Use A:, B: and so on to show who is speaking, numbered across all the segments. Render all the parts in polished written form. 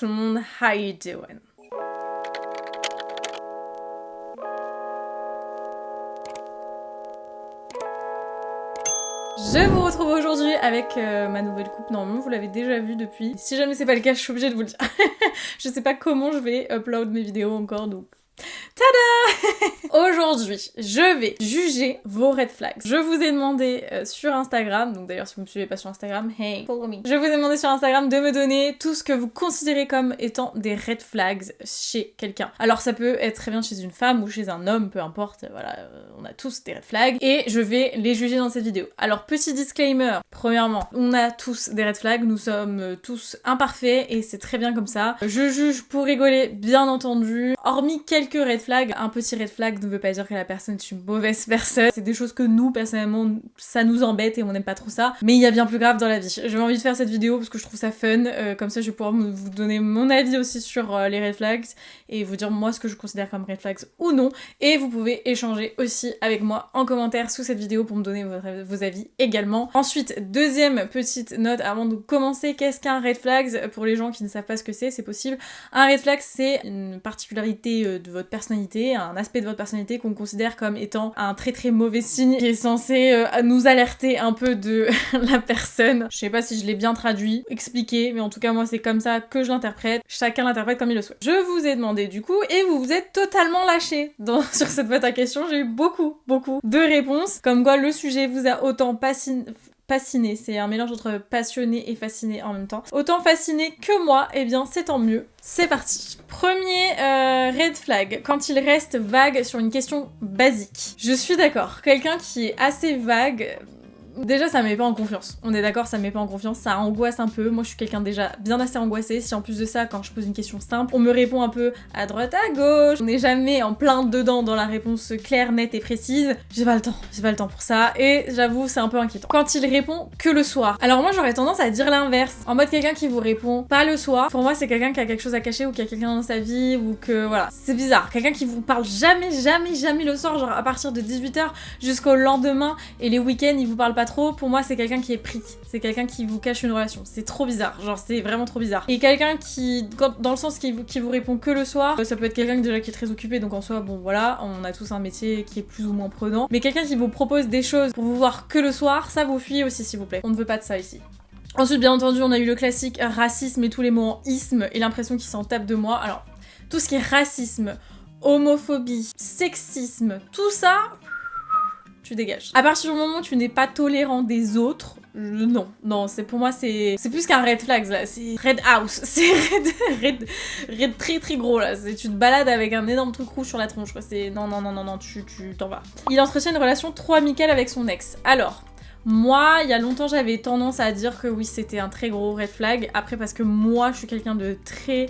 A: tout le monde, how you doing? Je vous retrouve aujourd'hui avec ma nouvelle coupe. Normalement vous l'avez déjà vu depuis. Si jamais c'est pas le cas, je suis obligée de vous le dire. Je sais pas comment je vais upload mes vidéos encore, donc... Tada! Aujourd'hui, je vais juger vos red flags. Je vous ai demandé sur Instagram, donc d'ailleurs si vous me suivez pas sur Instagram, hey, follow me. Je vous ai demandé sur Instagram de me donner tout ce que vous considérez comme étant des red flags chez quelqu'un. Alors ça peut être très bien chez une femme ou chez un homme, peu importe, voilà, on a tous des red flags et je vais les juger dans cette vidéo. Alors petit disclaimer, premièrement, on a tous des red flags, nous sommes tous imparfaits et c'est très bien comme ça. Je juge pour rigoler, bien entendu, hormis quelques red flags. Un petit red flag ne veut pas dire que la personne est une mauvaise personne. C'est des choses que nous, personnellement, ça nous embête et on n'aime pas trop ça. Mais il y a bien plus grave dans la vie. J'avais envie de faire cette vidéo parce que je trouve ça fun. Comme ça, je vais pouvoir vous donner mon avis aussi sur les red flags et vous dire moi ce que je considère comme red flags ou non. Et vous pouvez échanger aussi avec moi en commentaire sous cette vidéo pour me donner vos avis également. Ensuite, deuxième petite note avant de commencer, qu'est-ce qu'un red flag? Pour les gens qui ne savent pas ce que c'est possible. Un red flag, c'est une particularité de votre personnalité, un aspect de votre personnalité qu'on considère comme étant un très très mauvais signe qui est censé nous alerter un peu de la personne. Je sais pas si je l'ai bien traduit, expliqué, mais en tout cas moi c'est comme ça que je l'interprète. Chacun l'interprète comme il le souhaite. Je vous ai demandé du coup et vous vous êtes totalement lâchés sur cette boîte à questions. J'ai eu beaucoup de réponses, comme quoi le sujet vous a autant fasciné, c'est un mélange entre passionné et fasciné en même temps. Autant fasciné que moi, eh bien c'est tant mieux. C'est parti. Premier red flag, quand il reste vague sur une question basique. Je suis d'accord, quelqu'un qui est assez vague... Déjà ça me met pas en confiance, on est d'accord, ça me met pas en confiance, ça angoisse un peu, moi je suis quelqu'un déjà bien assez angoissé, si en plus de ça quand je pose une question simple, on me répond un peu à droite à gauche, on n'est jamais en plein dedans dans la réponse claire, nette et précise, j'ai pas le temps pour ça, et j'avoue c'est un peu inquiétant. Quand il répond que le soir, alors moi j'aurais tendance à dire l'inverse, en mode quelqu'un qui vous répond pas le soir, pour moi c'est quelqu'un qui a quelque chose à cacher ou qui a quelqu'un dans sa vie, ou que voilà, c'est bizarre, quelqu'un qui vous parle jamais le soir, genre à partir de 18h jusqu'au lendemain, et les week-ends il vous parle pas trop, pour moi c'est quelqu'un qui est pris, c'est quelqu'un qui vous cache une relation, c'est trop bizarre, genre c'est vraiment trop bizarre. Et quelqu'un qui, dans le sens qui vous répond que le soir, ça peut être quelqu'un déjà qui est très occupé, donc en soi bon voilà, on a tous un métier qui est plus ou moins prenant, mais quelqu'un qui vous propose des choses pour vous voir que le soir, ça vous fuyez aussi s'il vous plaît, on ne veut pas de ça ici. Ensuite bien entendu on a eu le classique racisme et tous les mots en isme et l'impression qu'ils s'en tapent de moi. Alors tout ce qui est racisme, homophobie, sexisme, tout ça... tu dégages. À partir du moment où tu n'es pas tolérant des autres, non, c'est pour moi c'est plus qu'un red flag là, c'est red house, c'est red très très gros là, tu te balades avec un énorme truc rouge sur la tronche quoi, c'est non, tu t'en vas. Il entretient une relation trop amicale avec son ex. Alors, moi, il y a longtemps, j'avais tendance à dire que oui, c'était un très gros red flag, après parce que moi, je suis quelqu'un de très...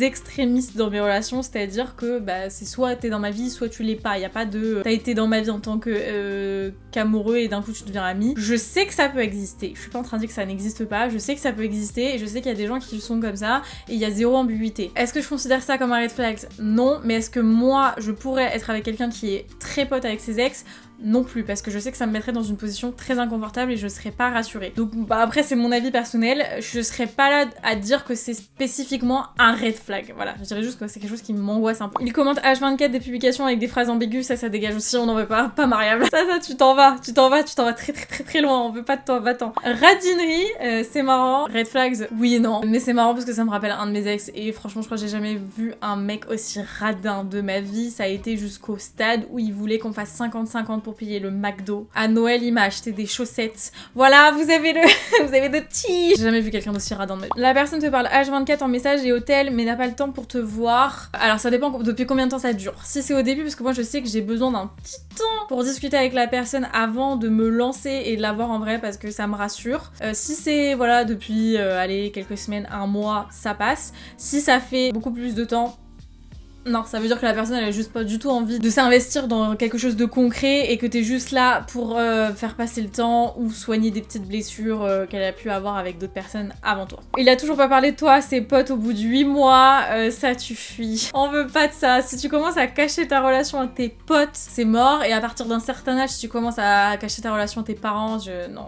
A: extrémistes dans mes relations, c'est-à-dire que bah, c'est soit t'es dans ma vie, soit tu l'es pas. Il y a pas de t'as été dans ma vie en tant que qu'amoureux et d'un coup tu deviens ami. Je sais que ça peut exister. Je suis pas en train de dire que ça n'existe pas. Je sais que ça peut exister et je sais qu'il y a des gens qui sont comme ça et il y a zéro ambiguïté. Est-ce que je considère ça comme un red flag? Non, mais est-ce que moi je pourrais être avec quelqu'un qui est très pote avec ses ex? Non plus, parce que je sais que ça me mettrait dans une position très inconfortable et je serais pas rassurée. Donc bah après c'est mon avis personnel, je serais pas là à dire que c'est spécifiquement un red flag, voilà, je dirais juste que c'est quelque chose qui m'angoisse un peu. Il commente H24 des publications avec des phrases ambiguës, ça dégage aussi, on n'en veut pas mariable. Ça tu t'en vas très loin, on veut pas de toi, va-t'en. Radinerie, c'est marrant, red flags, oui et non, mais c'est marrant parce que ça me rappelle un de mes ex et franchement je crois que j'ai jamais vu un mec aussi radin de ma vie, ça a été jusqu'au stade où il voulait qu'on fasse 50-50 pour payer le McDo. À Noël, il m'a acheté des chaussettes. Voilà, vous avez le tea. J'ai jamais vu quelqu'un d'aussi radin de ma vie. La personne te parle H24 en message et hôtel, mais n'a pas le temps pour te voir. Alors ça dépend depuis combien de temps ça dure. Si c'est au début, parce que moi je sais que j'ai besoin d'un petit temps pour discuter avec la personne avant de me lancer et de la voir en vrai parce que ça me rassure. Si c'est voilà depuis allez quelques semaines, un mois, ça passe. Si ça fait beaucoup plus de temps, non, ça veut dire que la personne elle a juste pas du tout envie de s'investir dans quelque chose de concret et que t'es juste là pour faire passer le temps ou soigner des petites blessures qu'elle a pu avoir avec d'autres personnes avant toi. Il a toujours pas parlé de toi à ses potes au bout de 8 mois, ça tu fuis. On veut pas de ça. Si tu commences à cacher ta relation à tes potes, c'est mort, et à partir d'un certain âge, si tu commences à cacher ta relation à tes parents, non,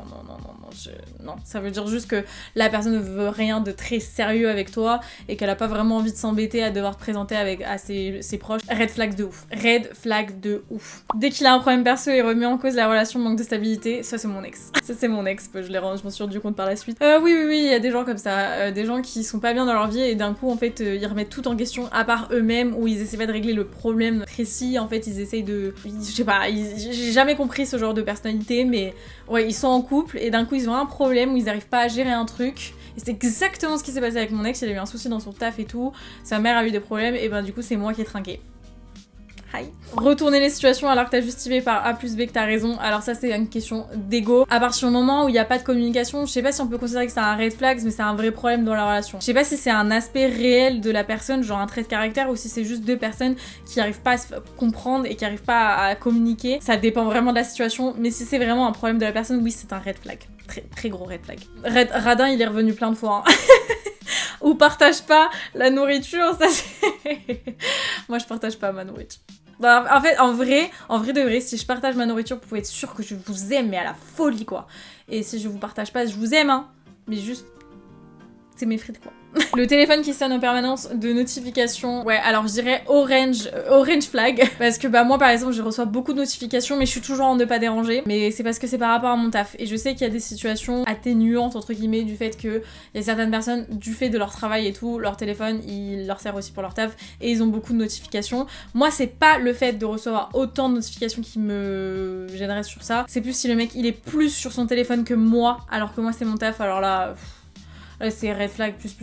A: non, ça veut dire juste que la personne ne veut rien de très sérieux avec toi et qu'elle a pas vraiment envie de s'embêter à devoir te présenter à ses proches. Red flag de ouf. Red flag de ouf. Dès qu'il a un problème perso, il remet en cause la relation, manque de stabilité. Ça, c'est mon ex. Ça, c'est mon ex. Je m'en suis rendu compte par la suite. Oui, il y a des gens comme ça. Des gens qui sont pas bien dans leur vie et d'un coup, en fait, ils remettent tout en question à part eux-mêmes ou ils essaient pas de régler le problème précis. En fait, ils essayent de... Je sais pas, j'ai jamais compris ce genre de personnalité, mais ouais, ils sont en couple et d'un coup, ils ont un problème où ils arrivent pas à gérer un truc. Et c'est exactement ce qui s'est passé avec mon ex. Il a eu un souci dans son taf et tout. Sa mère a eu des problèmes et ben du coup, c'est moi qui ai trinqué. Hi. Retourner les situations alors que t'as justifié par A plus B que t'as raison, alors ça c'est une question d'ego. À partir du moment où il n'y a pas de communication, je sais pas si on peut considérer que c'est un red flag, mais c'est un vrai problème dans la relation. Je sais pas si c'est un aspect réel de la personne, genre un trait de caractère, ou si c'est juste deux personnes qui arrivent pas à se comprendre et qui arrivent pas à communiquer. Ça dépend vraiment de la situation, mais si c'est vraiment un problème de la personne, oui c'est un red flag. Très, très gros red flag. Radin il est revenu plein de fois. Hein. Ou partage pas la nourriture, ça c'est... Moi je partage pas ma nourriture. Bah, en fait, en vrai de vrai, si je partage ma nourriture, vous pouvez être sûr que je vous aime, mais à la folie, quoi. Et si je vous partage pas, je vous aime, hein. Mais juste, c'est mes frites, quoi. Le téléphone qui sonne en permanence de notifications, ouais, alors je dirais orange flag, parce que bah moi par exemple je reçois beaucoup de notifications mais je suis toujours en ne pas déranger, mais c'est parce que c'est par rapport à mon taf, et je sais qu'il y a des situations atténuantes entre guillemets du fait que il y a certaines personnes, du fait de leur travail et tout, leur téléphone il leur sert aussi pour leur taf et ils ont beaucoup de notifications. Moi c'est pas le fait de recevoir autant de notifications qui me gênerait sur ça, c'est plus si le mec il est plus sur son téléphone que moi, alors que moi c'est mon taf, alors là... c'est red flag plus.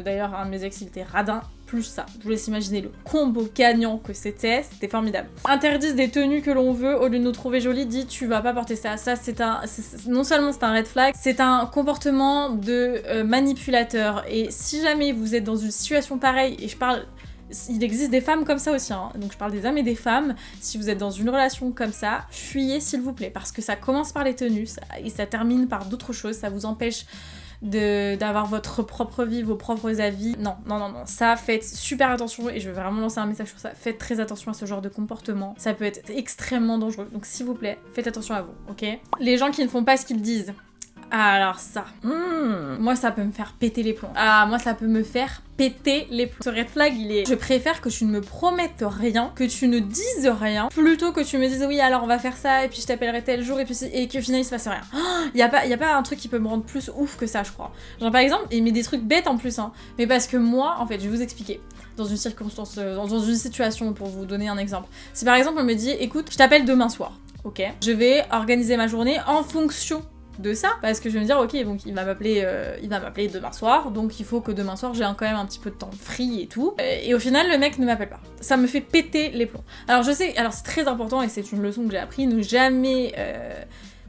A: D'ailleurs, un de mes ex, il était radin, plus ça. Je vous laisse imaginer le combo gagnant que c'était formidable. Interdisent des tenues que l'on veut, au lieu de nous trouver jolies, dit tu vas pas porter ça. Ça, non seulement c'est un red flag, c'est un comportement de manipulateur. Et si jamais vous êtes dans une situation pareille, et je parle... Il existe des femmes comme ça aussi, hein. Donc je parle des hommes et des femmes. Si vous êtes dans une relation comme ça, fuyez s'il vous plaît, parce que ça commence par les tenues et ça termine par d'autres choses, ça vous empêche d'avoir votre propre vie, vos propres avis. Non, ça, faites super attention, et je veux vraiment lancer un message sur ça, faites très attention à ce genre de comportement, ça peut être extrêmement dangereux, donc s'il vous plaît, faites attention à vous, ok? Les gens qui ne font pas ce qu'ils disent. Alors ça, moi ça peut me faire péter les plombs. Ah, moi ça peut me faire péter les plombs. Ce red flag, il est... Je préfère que tu ne me promettes rien, que tu ne dises rien, plutôt que tu me dises oui alors on va faire ça, et puis je t'appellerai tel jour, et que finalement il se passe rien. Y a pas un truc qui peut me rendre plus ouf que ça, je crois. Genre par exemple, mais des trucs bêtes en plus, hein. Mais parce que moi, en fait, je vais vous expliquer. Dans une circonstance, dans une situation, pour vous donner un exemple. Si par exemple on me dit, écoute, je t'appelle demain soir, ok? Je vais organiser ma journée en fonction de ça, parce que je vais me dire ok, donc il va m'appeler demain soir, donc il faut que demain soir j'ai quand même un petit peu de temps free et tout, et au final le mec ne m'appelle pas. Ça me fait péter les plombs. Alors je sais, alors c'est très important et c'est une leçon que j'ai appris, ne jamais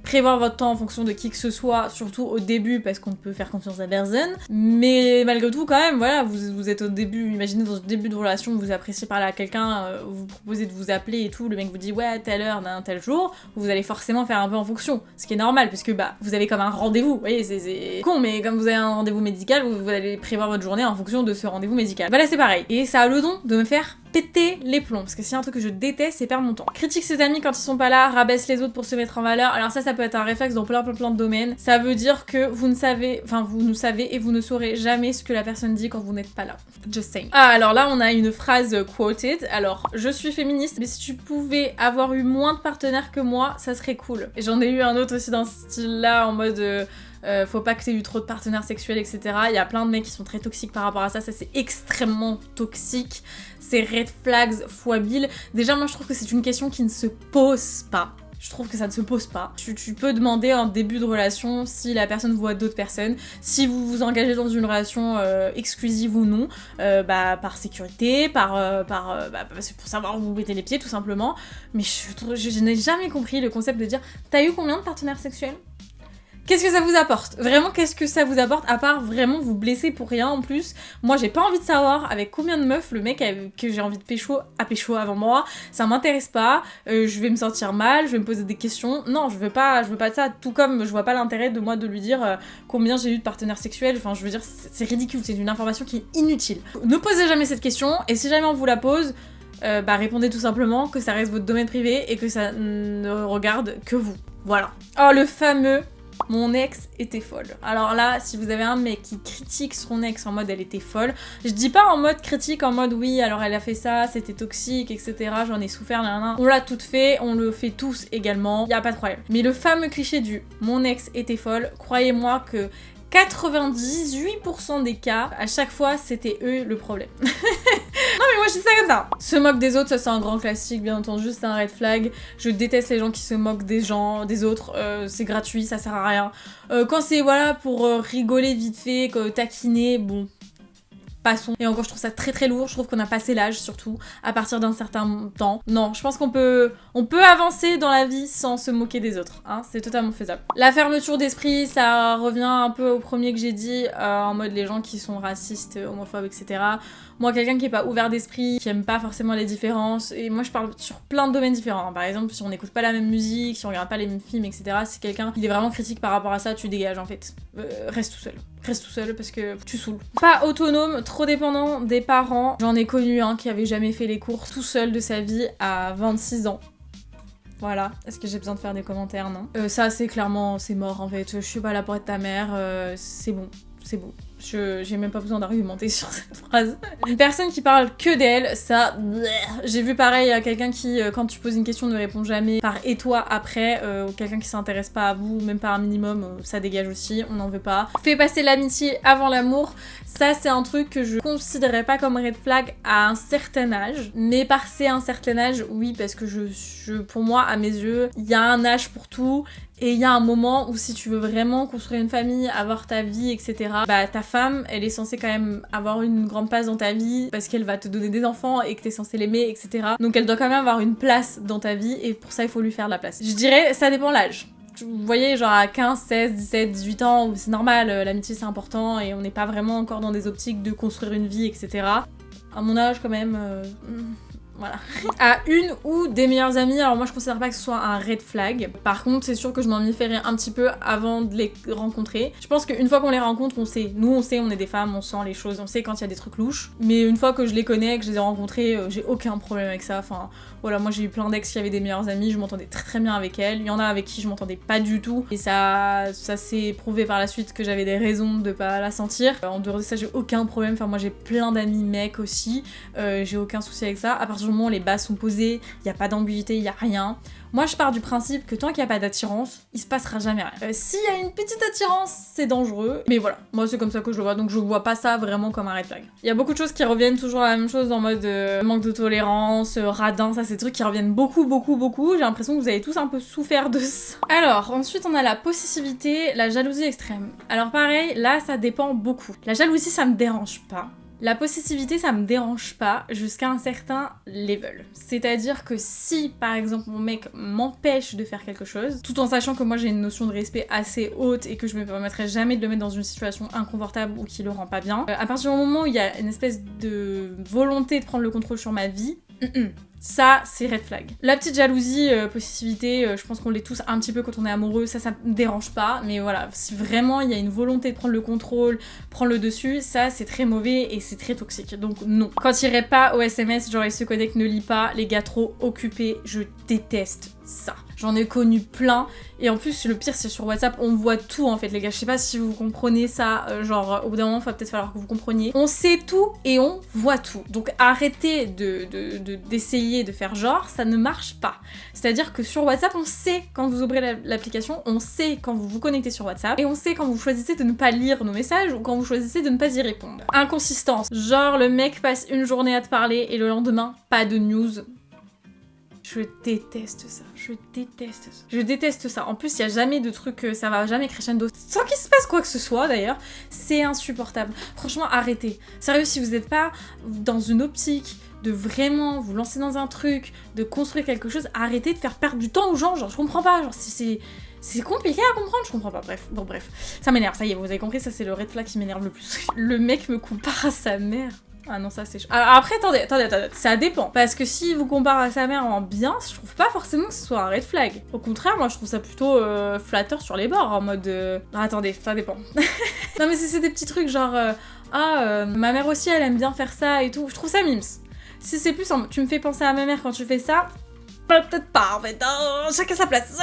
A: prévoir votre temps en fonction de qui que ce soit, surtout au début parce qu'on peut faire confiance à personne, mais malgré tout quand même, voilà, vous êtes au début, imaginez dans le début de relation, vous appréciez parler à quelqu'un, vous proposez de vous appeler et tout, le mec vous dit ouais à telle heure, d'un tel jour, vous allez forcément faire un peu en fonction, ce qui est normal puisque bah vous avez comme un rendez-vous, vous voyez, c'est con, mais comme vous avez un rendez-vous médical, vous allez prévoir votre journée en fonction de ce rendez-vous médical. Bah là c'est pareil, et ça a le don de me faire péter les plombs, parce que c'est un truc que je déteste, c'est perdre mon temps. Critique ses amis quand ils sont pas là, rabaisse les autres pour se mettre en valeur. Alors ça peut être un réflexe dans plein de domaines. Ça veut dire que vous ne savez et vous ne saurez jamais ce que la personne dit quand vous n'êtes pas là. Just saying. Ah, alors là on a une phrase quoted. Alors, je suis féministe, mais si tu pouvais avoir eu moins de partenaires que moi, ça serait cool. Et j'en ai eu un autre aussi dans ce style-là, en mode... faut pas que t'aies eu trop de partenaires sexuels, etc. Il y a plein de mecs qui sont très toxiques par rapport à ça. Ça, c'est extrêmement toxique. C'est red flags fois 1000. Déjà, moi, je trouve que c'est une question qui ne se pose pas. Je trouve que ça ne se pose pas. Tu peux demander en début de relation si la personne voit d'autres personnes, si vous vous engagez dans une relation exclusive ou non, par sécurité, pour savoir où vous mettez les pieds tout simplement. Mais je n'ai jamais compris le concept de dire t'as eu combien de partenaires sexuels ? Qu'est-ce que ça vous apporte ? Vraiment, qu'est-ce que ça vous apporte à part vraiment vous blesser pour rien en plus ? Moi, j'ai pas envie de savoir avec combien de meufs le mec que j'ai envie de pécho a pécho avant moi. Ça m'intéresse pas. Je vais me sentir mal. Je vais me poser des questions. Non, je veux pas de ça. Tout comme je vois pas l'intérêt de moi de lui dire combien j'ai eu de partenaires sexuels. Enfin, je veux dire, c'est ridicule. C'est une information qui est inutile. Ne posez jamais cette question. Et si jamais on vous la pose, répondez tout simplement que ça reste votre domaine privé et que ça ne regarde que vous. Voilà. Oh, le fameux Mon ex était folle. Alors là, si vous avez un mec qui critique son ex en mode elle était folle, je dis pas en mode critique, en mode oui, alors elle a fait ça, c'était toxique, etc. J'en ai souffert, nan. On l'a toutes fait, on le fait tous également, y a pas de problème. Mais le fameux cliché du mon ex était folle, croyez-moi que 98% des cas, à chaque fois, c'était eux le problème. Non mais moi je dis ça comme ça. Se moque des autres, ça c'est un grand classique, bien entendu, c'est un red flag. Je déteste les gens qui se moquent des gens, des autres, c'est gratuit, ça sert à rien. Quand c'est voilà pour rigoler vite fait, taquiner, bon. Passons. Et encore je trouve ça très très lourd, je trouve qu'on a passé l'âge surtout, à partir d'un certain temps. Non, je pense qu'on peut avancer dans la vie sans se moquer des autres, hein, c'est totalement faisable. La fermeture d'esprit, ça revient un peu au premier que j'ai dit, en mode les gens qui sont racistes, homophobes, etc. Moi, quelqu'un qui est pas ouvert d'esprit, qui aime pas forcément les différences, et moi je parle sur plein de domaines différents. Par exemple, si on n'écoute pas la même musique, si on regarde pas les mêmes films, etc. Si quelqu'un il est vraiment critique par rapport à ça, tu dégages en fait. Reste tout seul. Reste tout seul parce que tu saoules. Pas autonome, trop dépendant des parents. J'en ai connu un qui avait jamais fait les courses tout seul de sa vie à 26 ans. Voilà, est-ce que j'ai besoin de faire des commentaires? Non. Ça c'est clairement, c'est mort en fait. Je suis pas là pour être ta mère, c'est bon, c'est bon. J'ai même pas besoin d'argumenter sur cette phrase. Une personne qui parle que d'elle, ça... J'ai vu pareil à quelqu'un qui, quand tu poses une question, ne répond jamais par et toi après, ou quelqu'un qui s'intéresse pas à vous, même pas un minimum, ça dégage aussi, on n'en veut pas. Fait passer l'amitié avant l'amour, ça c'est un truc que je considérais pas comme red flag à un certain âge, mais passer un certain âge, oui, parce que pour moi, à mes yeux, il y a un âge pour tout. Et il y a un moment où si tu veux vraiment construire une famille, avoir ta vie, etc., bah ta femme, elle est censée quand même avoir une grande place dans ta vie parce qu'elle va te donner des enfants et que t'es censé l'aimer, etc. Donc elle doit quand même avoir une place dans ta vie et pour ça il faut lui faire de la place. Je dirais, ça dépend l'âge. Vous voyez, genre à 15, 16, 17, 18 ans, c'est normal, l'amitié c'est important et on n'est pas vraiment encore dans des optiques de construire une vie, etc. À mon âge quand même... Voilà. À une ou des meilleures amies, alors moi je considère pas que ce soit un red flag. Par contre, c'est sûr que je m'en méfierais un petit peu avant de les rencontrer. Je pense qu'une fois qu'on les rencontre, on sait. Nous, on sait, on est des femmes, on sent les choses, on sait quand il y a des trucs louches. Mais une fois que je les connais, que je les ai rencontrés, j'ai aucun problème avec ça. Enfin, voilà, moi j'ai eu plein d'ex qui avaient des meilleures amies, je m'entendais très très bien avec elles. Il y en a avec qui je m'entendais pas du tout. Et ça s'est prouvé par la suite que j'avais des raisons de pas la sentir. En dehors de ça, j'ai aucun problème. Enfin, moi j'ai plein d'amis mecs aussi. J'ai aucun souci avec ça. À partir du moment où les bases sont posées, il y a pas d'ambiguïté, il y a rien. Moi, je pars du principe que tant qu'il n'y a pas d'attirance, il se passera jamais rien. S'il y a une petite attirance, c'est dangereux. Mais voilà, moi c'est comme ça que je le vois, donc je vois pas ça vraiment comme un red flag. Il y a beaucoup de choses qui reviennent toujours à la même chose en mode manque de tolérance, radin, ça c'est des trucs qui reviennent beaucoup. J'ai l'impression que vous avez tous un peu souffert de ça. Alors, ensuite on a la possessivité, la jalousie extrême. Alors pareil, là ça dépend beaucoup. La jalousie ça me dérange pas. La possessivité, ça me dérange pas jusqu'à un certain level. C'est-à-dire que si, par exemple, mon mec m'empêche de faire quelque chose, tout en sachant que moi j'ai une notion de respect assez haute et que je me permettrai jamais de le mettre dans une situation inconfortable ou qui le rend pas bien, à partir du moment où il y a une espèce de volonté de prendre le contrôle sur ma vie, ça, c'est red flag. La petite jalousie, possessivité, je pense qu'on l'est tous un petit peu quand on est amoureux, ça me dérange pas, mais voilà, si vraiment il y a une volonté de prendre le contrôle, prendre le dessus, ça c'est très mauvais et c'est très toxique, donc non. Quand il répond pas au SMS, genre il se connecte, ne lit pas, les gars trop occupés, je déteste ça. J'en ai connu plein, et en plus le pire c'est sur WhatsApp, on voit tout en fait les gars, je sais pas si vous comprenez ça, genre au bout d'un moment il va peut-être falloir que vous compreniez. On sait tout et on voit tout, donc arrêtez d'essayer de faire genre, ça ne marche pas. C'est-à-dire que sur WhatsApp, on sait quand vous ouvrez l'application, on sait quand vous vous connectez sur WhatsApp, et on sait quand vous choisissez de ne pas lire nos messages ou quand vous choisissez de ne pas y répondre. Inconsistance, genre le mec passe une journée à te parler et le lendemain, pas de news. Je déteste ça, je déteste ça. En plus, il y a jamais de truc, ça va jamais crescendo. Sans qu'il se passe quoi que ce soit d'ailleurs, c'est insupportable. Franchement, arrêtez. Sérieux, si vous n'êtes pas dans une optique de vraiment vous lancer dans un truc, de construire quelque chose, arrêtez de faire perdre du temps aux gens. Genre, je comprends pas, genre c'est compliqué à comprendre, je comprends pas, bref. Ça m'énerve, ça y est, vous avez compris, ça c'est le red flag qui m'énerve le plus. Le mec me compare à sa mère. Ah non, ça c'est chaud. Alors après, attendez, ça dépend. Parce que si vous compare à sa mère en bien, je trouve pas forcément que ce soit un red flag. Au contraire, moi je trouve ça plutôt flatteur sur les bords, en mode... attendez, ça dépend. Non mais c'est des petits trucs genre... ma mère aussi elle aime bien faire ça et tout. Je trouve ça mimes. Si c'est plus en... tu me fais penser à ma mère quand tu fais ça... Peut-être pas en fait, hein, chacun sa place.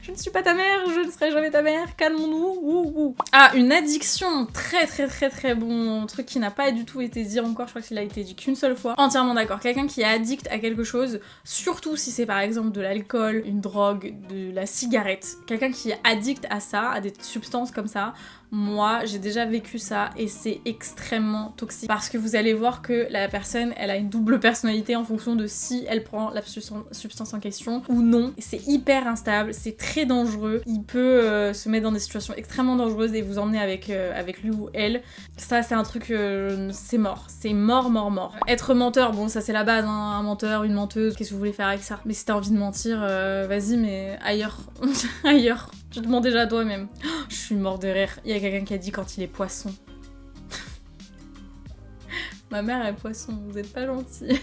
A: Je ne suis pas ta mère, je ne serai jamais ta mère, calmons-nous. Ah, une addiction, très bon truc qui n'a pas du tout été dit encore, je crois qu'il a été dit qu'une seule fois. Entièrement d'accord, quelqu'un qui est addict à quelque chose, surtout si c'est par exemple de l'alcool, une drogue, de la cigarette, quelqu'un qui est addict à ça, à des substances comme ça, moi j'ai déjà vécu ça et c'est extrêmement toxique parce que vous allez voir que la personne elle a une double personnalité en fonction de si elle prend la substance en question ou non. C'est hyper instable, c'est très dangereux, il peut se mettre dans des situations extrêmement dangereuses et vous emmener avec lui ou elle. Ça c'est un truc, c'est mort, c'est mort. Être menteur, bon ça c'est la base, hein, un menteur, une menteuse, qu'est-ce que vous voulez faire avec ça? Mais si t'as envie de mentir, vas-y mais ailleurs, ailleurs. Je te demande déjà à toi-même. Oh, je suis mort de rire. Il y a quelqu'un qui a dit quand il est poisson. Ma mère est poisson, vous êtes pas gentils.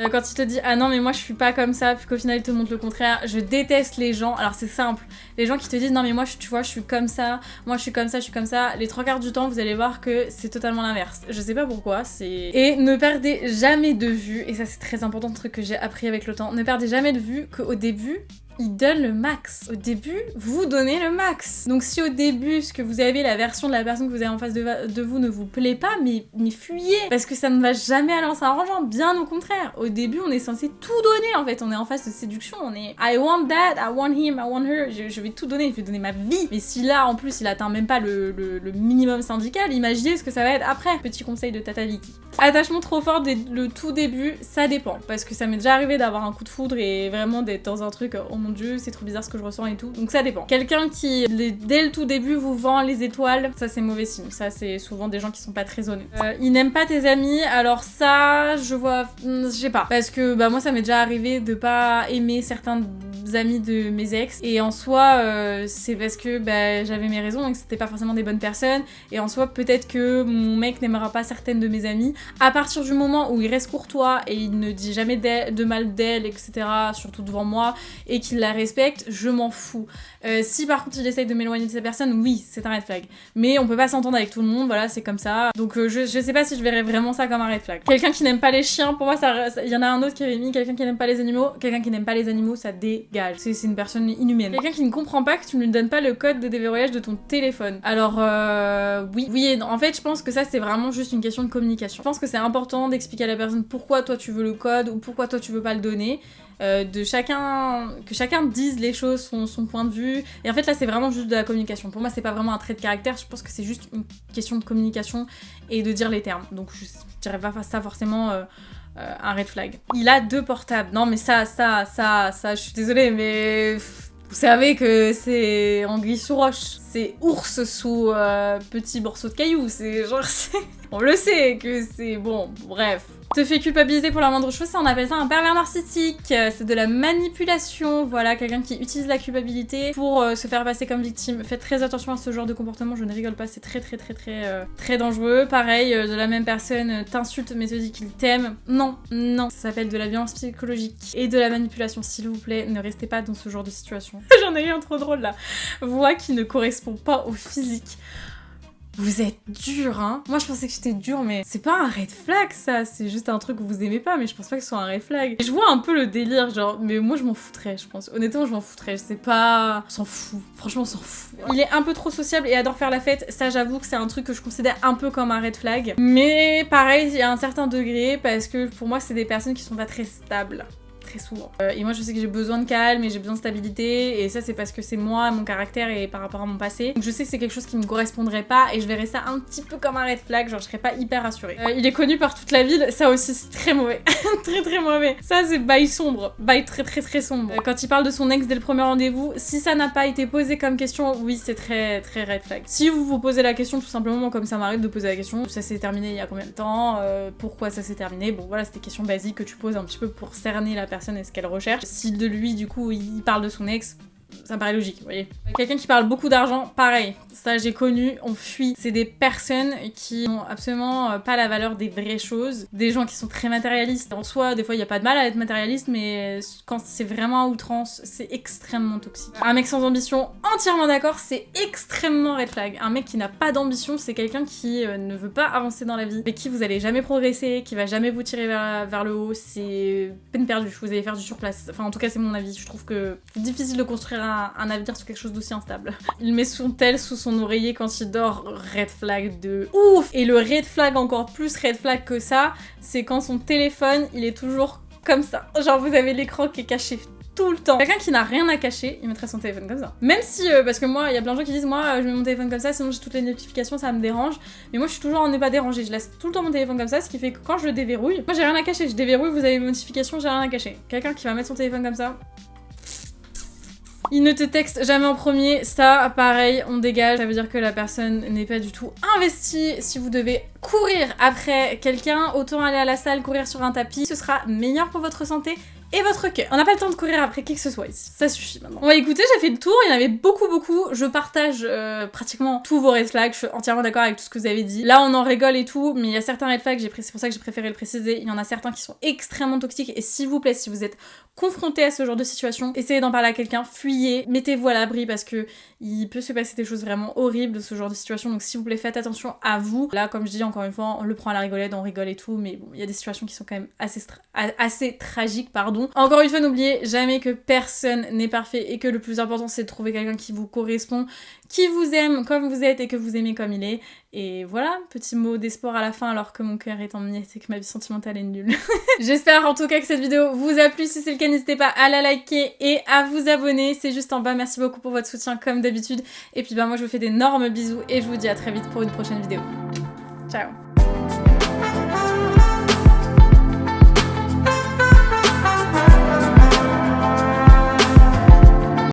A: Quand il te dit ah non mais moi je suis pas comme ça, puis qu'au final il te montre le contraire. Je déteste les gens, alors c'est simple, les gens qui te disent non mais moi tu vois je suis comme ça, moi je suis comme ça, les 3/4 du temps vous allez voir que c'est totalement l'inverse. Je sais pas pourquoi, c'est... Et ne perdez jamais de vue, et ça c'est très important, un truc que j'ai appris avec le temps, ne perdez jamais de vue qu'au début, il donne le max. Au début, vous donnez le max. Donc si au début, ce que vous avez, la version de la personne que vous avez en face de vous ne vous plaît pas, mais fuyez. Parce que ça ne va jamais aller en s'arrangeant, bien au contraire. Au début, on est censé tout donner en fait. On est en phase de séduction, on est I want that, I want him, I want her. Je vais tout donner, je vais donner ma vie. Mais si là, en plus, il atteint même pas le minimum syndical, imaginez ce que ça va être après. Petit conseil de Tata Vicky. Attachement trop fort dès le tout début, ça dépend. Parce que ça m'est déjà arrivé d'avoir un coup de foudre et vraiment d'être dans un truc, oh mon dieu, c'est trop bizarre ce que je ressens et tout. Donc ça dépend. Quelqu'un qui, dès le tout début, vous vend les étoiles, ça c'est mauvais signe. Ça c'est souvent des gens qui sont pas très honnêtes. Ils n'aiment pas tes amis, alors ça, je vois, je sais pas. Parce que bah moi ça m'est déjà arrivé de pas aimer certains amis de mes ex. Et en soi, c'est parce que bah, j'avais mes raisons et que c'était pas forcément des bonnes personnes. Et en soi, peut-être que mon mec n'aimera pas certaines de mes amies. À partir du moment où il reste courtois et il ne dit jamais de mal d'elle, etc., surtout devant moi, et qu'il la respecte, je m'en fous. Si par contre il essaye de m'éloigner de cette personne, oui, c'est un red flag. Mais on peut pas s'entendre avec tout le monde, voilà, c'est comme ça. Donc je sais pas si je verrais vraiment ça comme un red flag. Quelqu'un qui n'aime pas les chiens, pour moi, il y en a un autre qui avait mis quelqu'un qui n'aime pas les animaux. Quelqu'un qui n'aime pas les animaux, ça dégage. C'est une personne inhumaine. Quelqu'un qui ne comprend pas que tu ne lui donnes pas le code de déverrouillage de ton téléphone. Alors oui et non. En fait, je pense que ça c'est vraiment juste une question de communication. Je pense que c'est important d'expliquer à la personne pourquoi toi tu veux le code ou pourquoi toi tu veux pas le donner. Que chacun dise les choses, son point de vue. Et en fait là c'est vraiment juste de la communication. Pour moi c'est pas vraiment un trait de caractère, je pense que c'est juste une question de communication et de dire les termes. Donc je dirais pas ça forcément un red flag. Il a 2 portables. Non mais ça, je suis désolée mais... Vous savez que c'est anguille sous roche, c'est ours sous petit morceau de caillou, c'est genre... On le sait que c'est... Bon, bref. Te fait culpabiliser pour la moindre chose, ça on appelle ça un pervers narcissique. C'est de la manipulation, voilà, quelqu'un qui utilise la culpabilité pour se faire passer comme victime. Faites très attention à ce genre de comportement, je ne rigole pas, c'est très dangereux. Pareil, de la même personne t'insulte mais te dit qu'il t'aime. Non, ça s'appelle de la violence psychologique et de la manipulation, s'il vous plaît, ne restez pas dans ce genre de situation. J'en ai eu un trop drôle là. Voix qui ne correspond pas au physique. Vous êtes dur, hein. Moi, je pensais que j'étais dure, mais c'est pas un red flag, ça. C'est juste un truc que vous aimez pas, mais je pense pas que ce soit un red flag. Et je vois un peu le délire, genre, mais moi, je m'en foutrais, je pense. Honnêtement, je m'en foutrais. Je sais pas... On s'en fout. Franchement, on s'en fout. Il est un peu trop sociable et adore faire la fête. Ça, j'avoue que c'est un truc que je considère un peu comme un red flag. Mais pareil, il y a un certain degré, parce que pour moi, c'est des personnes qui sont pas très stables. Très souvent. Et moi je sais que j'ai besoin de calme et j'ai besoin de stabilité et ça c'est parce que c'est moi, mon caractère et par rapport à mon passé. Donc je sais que c'est quelque chose qui me correspondrait pas et je verrais ça un petit peu comme un red flag, genre je serais pas hyper rassurée. Il est connu par toute la ville, ça aussi c'est très mauvais. très mauvais. Ça c'est bail sombre, bail très sombre. Quand il parle de son ex dès le premier rendez-vous, si ça n'a pas été posé comme question, oui c'est très red flag. Si vous vous posez la question tout simplement comme ça m'arrive de poser la question, ça s'est terminé il y a combien de temps, pourquoi ça s'est terminé, bon voilà c'est des questions basiques que tu poses un petit peu pour cerner la personne et ce qu'elle recherche. Si de lui du coup il parle de son ex, Ça me paraît logique, vous voyez. Quelqu'un qui parle beaucoup d'argent, pareil. Ça, j'ai connu, on fuit. C'est des personnes qui n'ont absolument pas la valeur des vraies choses. Des gens qui sont très matérialistes. En soi, des fois, il n'y a pas de mal à être matérialiste, mais quand c'est vraiment à outrance, c'est extrêmement toxique. Un mec sans ambition, entièrement d'accord, c'est extrêmement red flag. Un mec qui n'a pas d'ambition, c'est quelqu'un qui ne veut pas avancer dans la vie, mais qui vous allez jamais progresser, qui va jamais vous tirer vers le haut. C'est peine perdue, vous allez faire du surplace. Enfin, en tout cas, c'est mon avis. Je trouve que c'est difficile de construire un avenir sur quelque chose d'aussi instable. Il met son tel sous son oreiller quand il dort, red flag de ouf. Et le red flag encore plus red flag que ça, c'est quand son téléphone, il est toujours comme ça. Genre vous avez l'écran qui est caché tout le temps. Quelqu'un qui n'a rien à cacher, il mettrait son téléphone comme ça. Même si, parce que moi, il y a plein de gens qui disent, moi, je mets mon téléphone comme ça, sinon j'ai toutes les notifications, ça me dérange. Mais moi, je suis toujours en ne pas déranger. Je laisse tout le temps mon téléphone comme ça, ce qui fait que quand je le déverrouille, moi j'ai rien à cacher. Je déverrouille, vous avez les notifications, j'ai rien à cacher. Quelqu'un qui va mettre son téléphone comme ça. Il ne te texte jamais en premier, ça pareil, on dégage, ça veut dire que la personne n'est pas du tout investie. Si vous devez courir après quelqu'un, autant aller à la salle, courir sur un tapis, ce sera meilleur pour votre santé et votre cœur. On n'a pas le temps de courir après qui que ce soit ici, ça suffit maintenant. Bon bah écoutez, j'ai fait le tour, il y en avait beaucoup, je partage pratiquement tous vos red flags, je suis entièrement d'accord avec tout ce que vous avez dit. Là on en rigole et tout, mais il y a certains red flags, c'est pour ça que j'ai préféré le préciser, il y en a certains qui sont extrêmement toxiques et s'il vous plaît, si vous êtes confronté à ce genre de situation, essayez d'en parler à quelqu'un, fuyez, mettez-vous à l'abri parce que il peut se passer des choses vraiment horribles de ce genre de situation, donc s'il vous plaît faites attention à vous. Là comme je dis encore une fois, on le prend à la rigolette, on rigole et tout, mais bon, il y a des situations qui sont quand même assez tragiques, pardon. Encore une fois, n'oubliez jamais que personne n'est parfait et que le plus important c'est de trouver quelqu'un qui vous correspond, qui vous aime comme vous êtes et que vous aimez comme il est. Et voilà, petit mot d'espoir à la fin alors que mon cœur est en miettes et que ma vie sentimentale est nulle. J'espère en tout cas que cette vidéo vous a plu. Si c'est le cas, n'hésitez pas à la liker et à vous abonner. C'est juste en bas. Merci beaucoup pour votre soutien comme d'habitude. Et puis bah moi je vous fais d'énormes bisous et je vous dis à très vite pour une prochaine vidéo. Ciao.